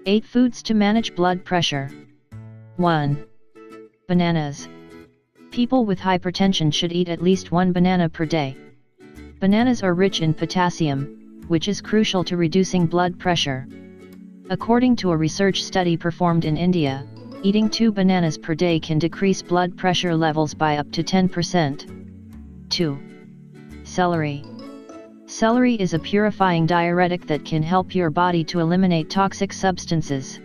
8 foods to manage blood pressure. 1. Bananas. People with hypertension should eat at least 1 banana per day. Bananas are rich in potassium, which is crucial to reducing blood pressure. According to a research study performed in India, eating 2 bananas per day can decrease blood pressure levels by up to 10%. 2. Celery. Celery is a purifying diuretic that can help your body to eliminate toxic substances.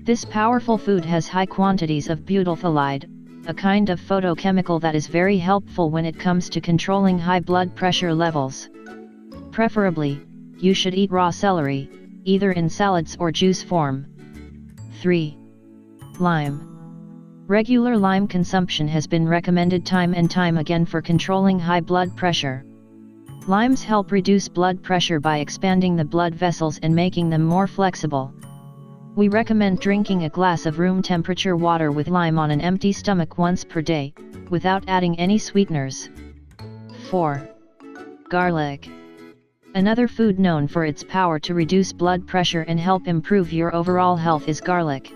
This powerful food has high quantities of butylphthalide, a kind of photochemical that is very helpful when it comes to controlling high blood pressure levels. Preferably, you should eat raw celery, either in salads or juice form. 3. Lime. Regular lime consumption has been recommended time and time again for controlling high blood pressure. Limes help reduce blood pressure by expanding the blood vessels and making them more flexible. We recommend drinking a glass of room temperature water with lime on an empty stomach once per day, without adding any sweeteners. 4. Garlic. Another food known for its power to reduce blood pressure and help improve your overall health is garlic.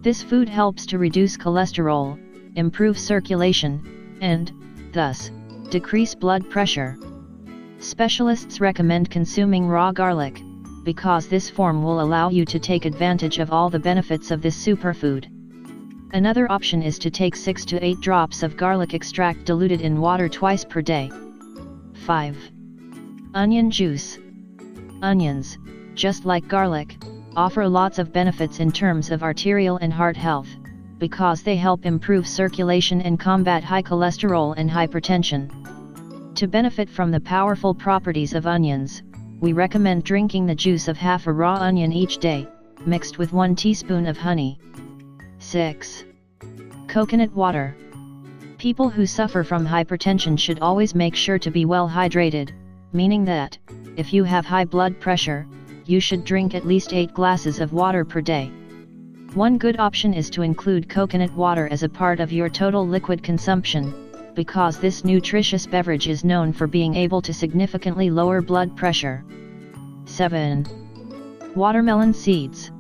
This food helps to reduce cholesterol, improve circulation, and, thus, decrease blood pressure. Specialists recommend consuming raw garlic, because this form will allow you to take advantage of all the benefits of this superfood. Another option is to take 6 to 8 drops of garlic extract diluted in water twice per day. 5. Onion juice. Onions, just like garlic, offer lots of benefits in terms of arterial and heart health, because they help improve circulation and combat high cholesterol and hypertension. To benefit from the powerful properties of onions, we recommend drinking the juice of half a raw onion each day, mixed with 1 teaspoon of honey. 6. Coconut water. People who suffer from hypertension should always make sure to be well hydrated, meaning that, if you have high blood pressure, you should drink at least 8 glasses of water per day. One good option is to include coconut water as a part of your total liquid consumption, because this nutritious beverage is known for being able to significantly lower blood pressure. 7. Watermelon seeds.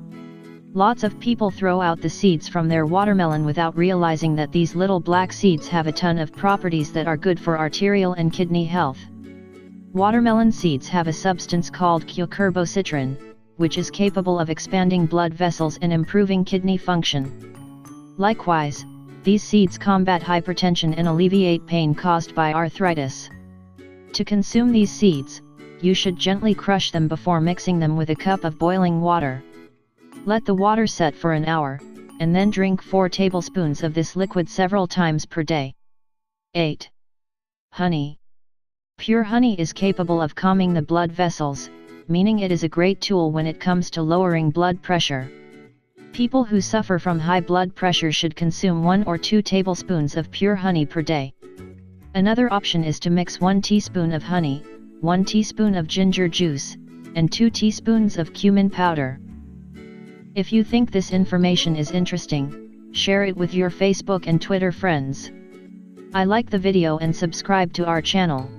Lots of people throw out the seeds from their watermelon without realizing that these little black seeds have a ton of properties that are good for arterial and kidney health. Watermelon seeds have a substance called cucurbitacin, which is capable of expanding blood vessels and improving kidney function. Likewise, these seeds combat hypertension and alleviate pain caused by arthritis. To consume these seeds, you should gently crush them before mixing them with a cup of boiling water. Let the water set for an hour, and then drink 4 tablespoons of this liquid several times per day. 8. Honey. Pure honey is capable of calming the blood vessels, meaning it is a great tool when it comes to lowering blood pressure. People who suffer from high blood pressure should consume 1 or 2 tablespoons of pure honey per day. Another option is to mix 1 teaspoon of honey, 1 teaspoon of ginger juice, and 2 teaspoons of cumin powder. If you think this information is interesting, share it with your Facebook and Twitter friends. I like the video and subscribe to our channel.